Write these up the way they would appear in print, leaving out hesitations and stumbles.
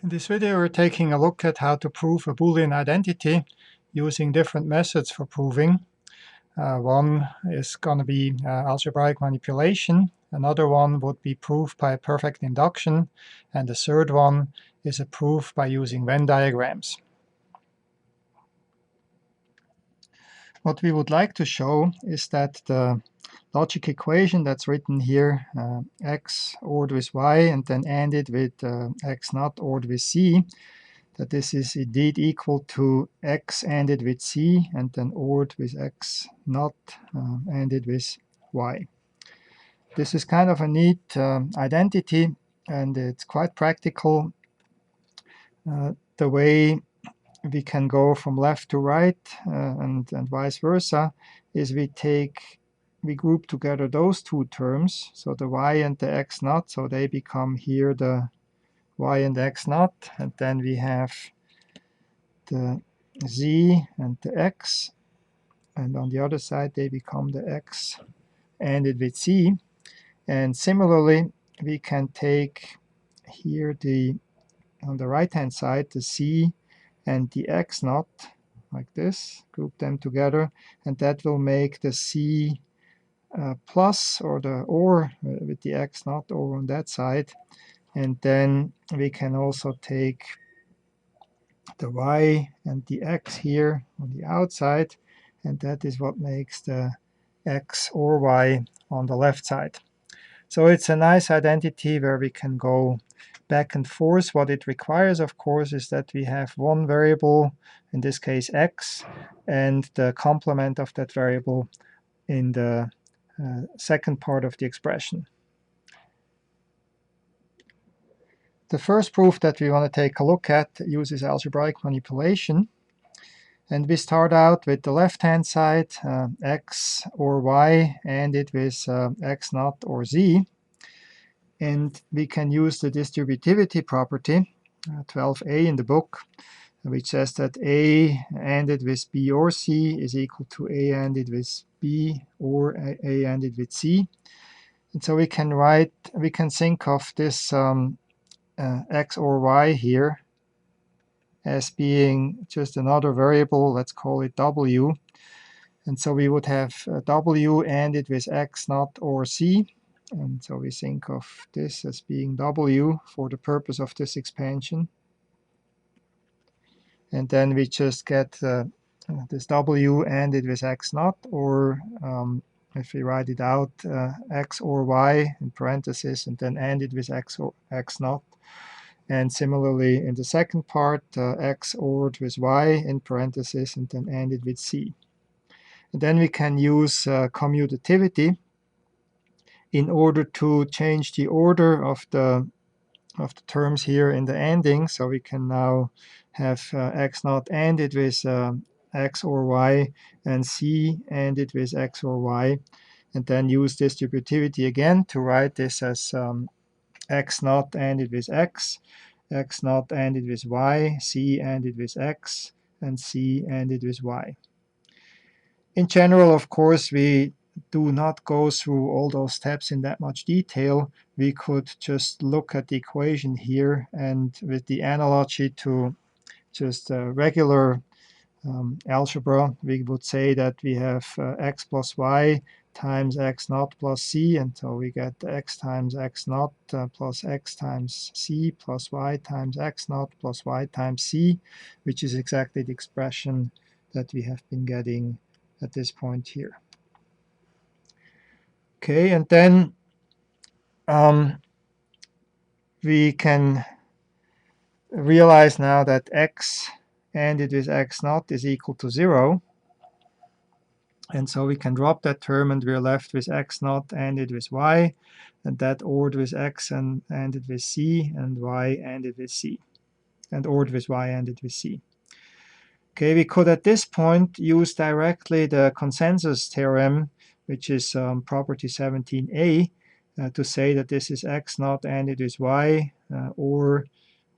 In this video, we're taking a look at how to prove a Boolean identity using different methods for proving. One is going to be algebraic manipulation. Another one would be proof by perfect induction. And the third one is a proof by using Venn diagrams. What we would like to show is that the logic equation that's written here, x ORed with y and then ended with x not ORed with c, that this is indeed equal to x ended with c and then ORed with x not ended with y. This is kind of a neat identity, and it's quite practical. The way we can go from left to right and vice versa is we group together those two terms, so the y and the x naught, so they become here the y and x naught, and then we have the z and the x, and on the other side they become the x ended with c. And similarly we can take here on the right hand side the c and the x naught like this, group them together, and that will make the c plus, or the or with the x naught over on that side. And then we can also take the y and the x here on the outside, and that is what makes the x or y on the left side. So it's a nice identity where we can go back and forth. What it requires, of course, is that we have one variable, in this case x, and the complement of that variable in the second part of the expression. The first proof that we want to take a look at uses algebraic manipulation. And we start out with the left-hand side, x or y, ended with x naught or z. And we can use the distributivity property, 12a in the book, which says that a ended with b or c is equal to a ended with b or a ended with c. And so we can think of this x or y here as being just another variable. Let's call it w. And so we would have w ended with x naught or c. And so we think of this as being w for the purpose of this expansion. And then we just get this w ended with x naught, or if we write it out, x or y in parentheses, and then ended with x or x naught. And similarly in the second part, x ORed with y in parentheses, and then ended with c. And then we can use commutativity in order to change the order of the terms here in the ending. So we can now have x naught ended with x or y, and c ended with x or y, and then use distributivity again to write this as x naught ended with x, x naught ended with y, c ended with x, and c ended with y. In general, of course, we do not go through all those steps in that much detail. We could just look at the equation here, and with the analogy to just regular algebra, we would say that we have x plus y times x naught plus c, and so we get x times x naught plus x times c plus y times x naught plus y times c, which is exactly the expression that we have been getting at this point here. Okay, and then we can realize now that x ended with x naught is equal to 0. And so we can drop that term, and we're left with x naught ended with y, and that ORed with x and ended with c, and y ended with c, and ORed with y ended with c. Okay, we could at this point use directly the consensus theorem, which is property 17a, to say that this is x naught ended with y, or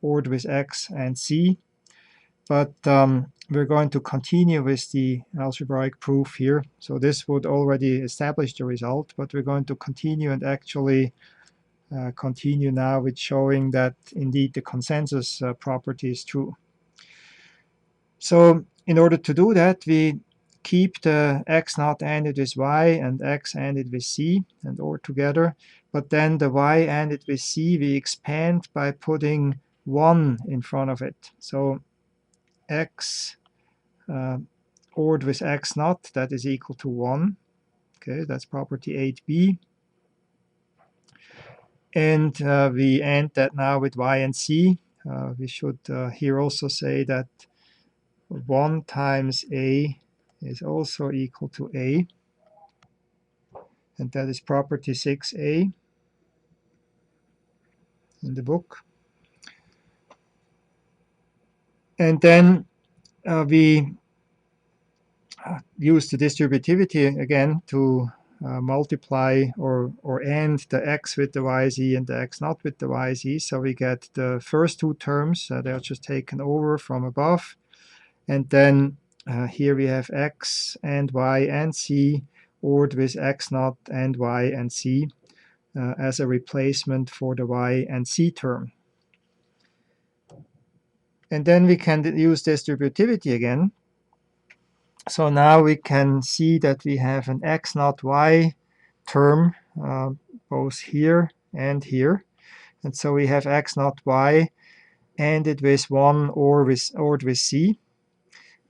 ORed with x and c. But we're going to continue with the algebraic proof here. So this would already establish the result, but we're going to continue and actually continue now with showing that indeed the consensus property is true. So in order to do that, we keep the x naught ended with y and x ended with c and or together, but then the y ended with c we expand by putting 1 in front of it. So x ORed with x naught, that is equal to 1. Okay, that's property 8b. And we end that now with y and c. We should here also say that 1 times a is also equal to a, and that is property 6a in the book. And then we use the distributivity again to multiply or AND the x with the yz and the x naught with the yz. So we get the first two terms, they're just taken over from above. And then here we have x and y and c ORed with x naught and y and c as a replacement for the y and c term. And then we can use distributivity again. So now we can see that we have an x naught y term both here and here. And so we have x naught y ended with 1 or with c.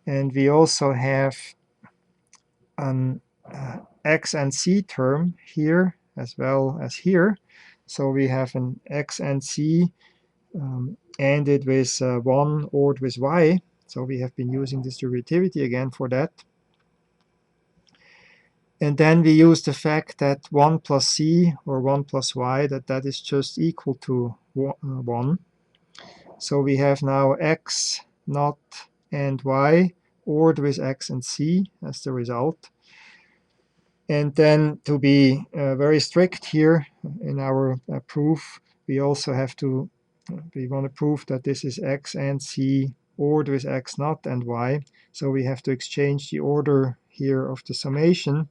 And we also have an x and c term here as well as here. So we have an x and c ended with 1 or with y. So we have been using distributivity again for that. And then we use the fact that 1 plus c or 1 plus y, that is just equal to 1. So we have now x naught and y ORed with x and c as the result. And then to be very strict here in our proof, we also have to, we want to prove that this is x and c ORed with x naught and y. So we have to exchange the order here of the summation.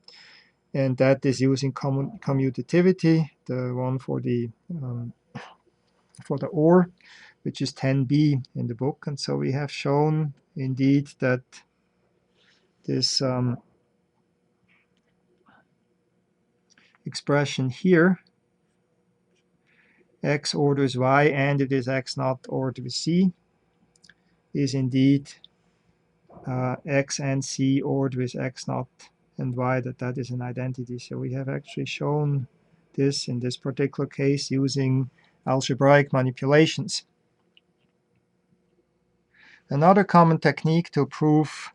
And that is using commutativity, the one for the OR, which is 10b in the book. And so we have shown indeed that this expression here, x ORed with y and it is x naught ORed with c, is indeed x and c ORed with x naught and y, that is an identity. So we have actually shown this in this particular case using algebraic manipulations. Another common technique to prove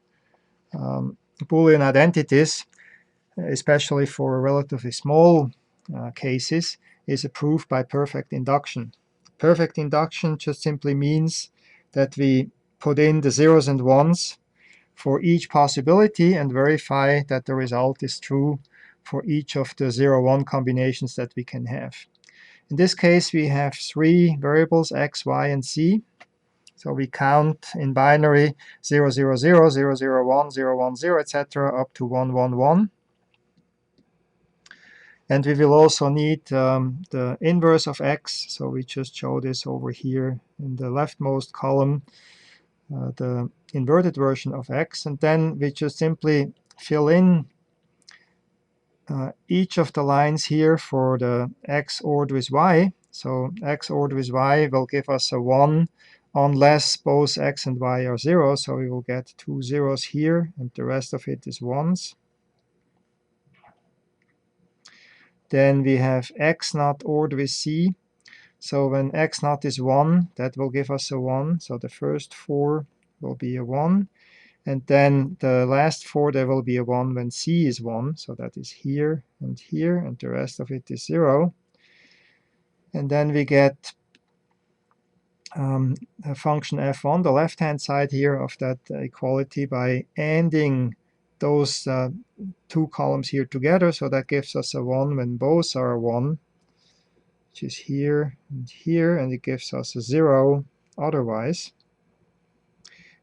Boolean identities, especially for relatively small cases, is a proof by perfect induction. Perfect induction just simply means that we put in the zeros and ones for each possibility and verify that the result is true for each of the 0-1 combinations that we can have. In this case, we have 3 variables, x, y, and z. So we count in binary 0, 0, 0, 0, 0, 1, 0, 1, 0, etc. up to 1, 1, 1. And we will also need the inverse of x. So we just show this over here in the leftmost column, the inverted version of x. And then we just simply fill in each of the lines here for the x ORed with y. So x ORed with y will give us a 1 unless both x and y are 0. So we will get 2 zeros here, and the rest of it is 1s. Then we have x naught ORed with c. So when x naught is 1, that will give us a 1. So the first 4 will be a 1. And then the last 4, there will be a 1 when c is 1. So that is here, and the rest of it is 0. And then we get a function f on the left-hand side here of that equality by ANDing those 2 columns here together. So that gives us a 1 when both are 1, which is here, and it gives us a 0 otherwise.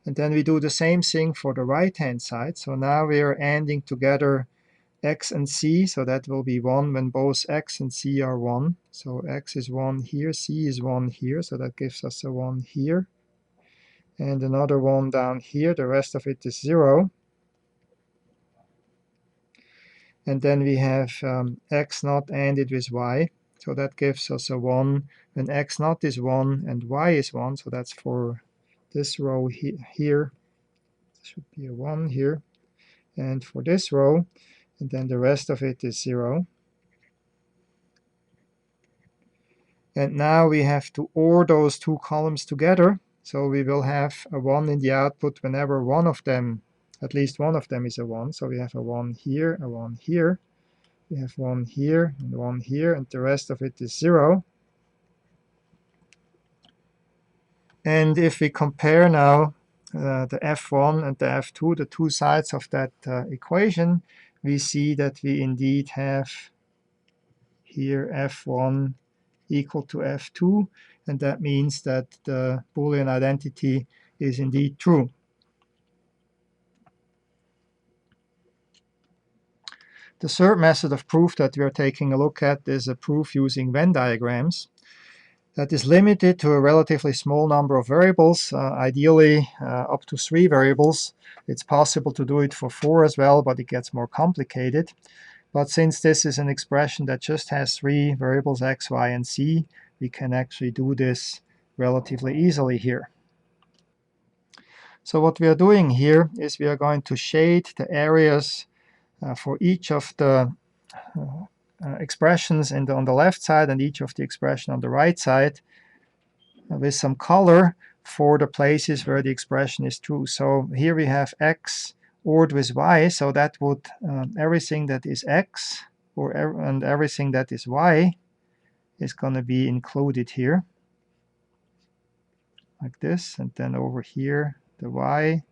And then we do the same thing for the right-hand side. So now we are ANDing together x and c, so that will be 1 when both x and c are 1. So x is 1 here, c is 1 here, so that gives us a 1 here. And another 1 down here, the rest of it is 0. And then we have x naught ANDed with y, so that gives us a 1 when x naught is 1 and y is 1, so that's for this row here. Should be a 1 here. And for this row, and then the rest of it is 0. And now we have to OR those two columns together, so we will have a 1 in the output whenever one of them, at least one of them, is a 1. So we have a 1 here, a 1 here, we have 1 here, and 1 here, and the rest of it is 0. And if we compare now the f1 and the f2, the two sides of that equation, we see that we indeed have here f1 equal to f2, and that means that the Boolean identity is indeed true. The third method of proof that we are taking a look at is a proof using Venn diagrams. That is limited to a relatively small number of variables, ideally up to 3 variables. It's possible to do it for 4 as well, but it gets more complicated. But since this is an expression that just has 3 variables, x, y, and z, we can actually do this relatively easily here. So what we are doing here is we are going to shade the areas for each of the expressions on the left side and each of the expression on the right side with some color for the places where the expression is true. So here we have x ORed with y, so that would everything that is x and everything that is y is going to be included here, like this. And then over here, the y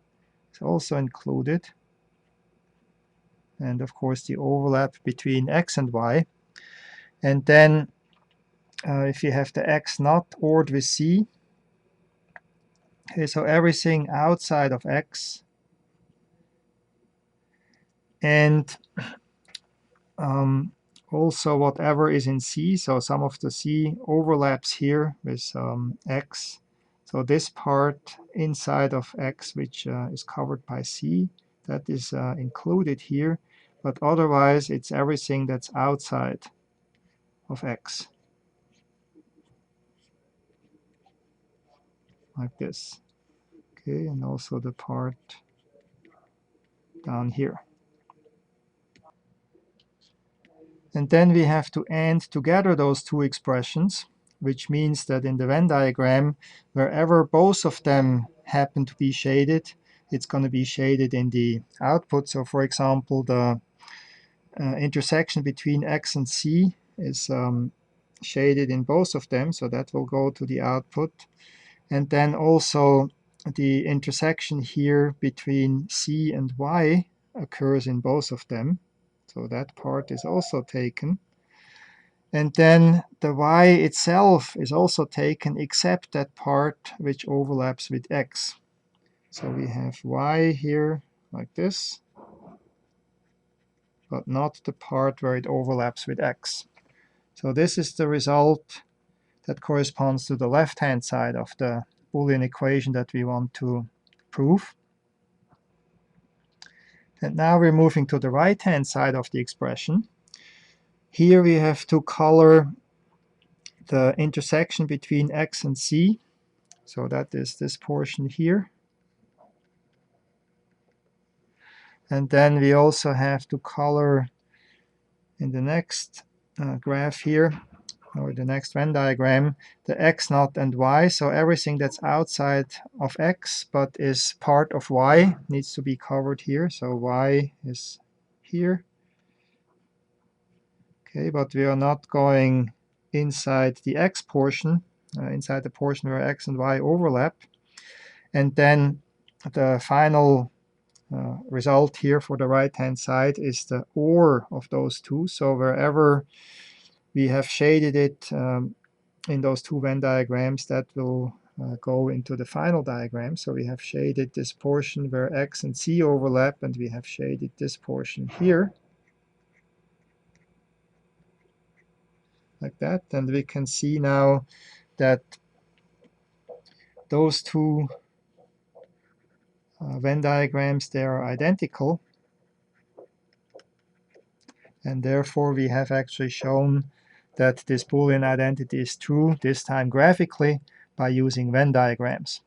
is also included. And of course, the overlap between x and y. And then if you have the x not ORed with c, okay, so everything outside of x and also whatever is in C, so some of the C overlaps here with X. So this part inside of X, which is covered by C, that is included here, but otherwise it's everything that's outside of X, like this. Okay, and also the part down here. And then we have to AND together those two expressions, which means that in the Venn diagram, wherever both of them happen to be shaded, it's going to be shaded in the output. So for example, the intersection between x and c is shaded in both of them, so that will go to the output. And then also the intersection here between c and y occurs in both of them. So that part is also taken. And then the y itself is also taken except that part which overlaps with x. So we have y here like this, but not the part where it overlaps with x. So this is the result that corresponds to the left-hand side of the Boolean equation that we want to prove. And now we're moving to the right-hand side of the expression. Here we have to color the intersection between x and c. So that is this portion here. And then we also have to color in the next graph here, or the next Venn diagram, the x naught and y. So everything that's outside of x but is part of y needs to be covered here. So y is here. Okay, but we are not going inside the x portion, inside the portion where x and y overlap. And then the final result here for the right-hand side is the OR of those two. So wherever we have shaded it in those two Venn diagrams, that will go into the final diagram. So we have shaded this portion where x and c overlap, and we have shaded this portion here. like that. And we can see now that those two Venn diagrams, they are identical. And therefore, we have actually shown that this Boolean identity is true, this time graphically, by using Venn diagrams.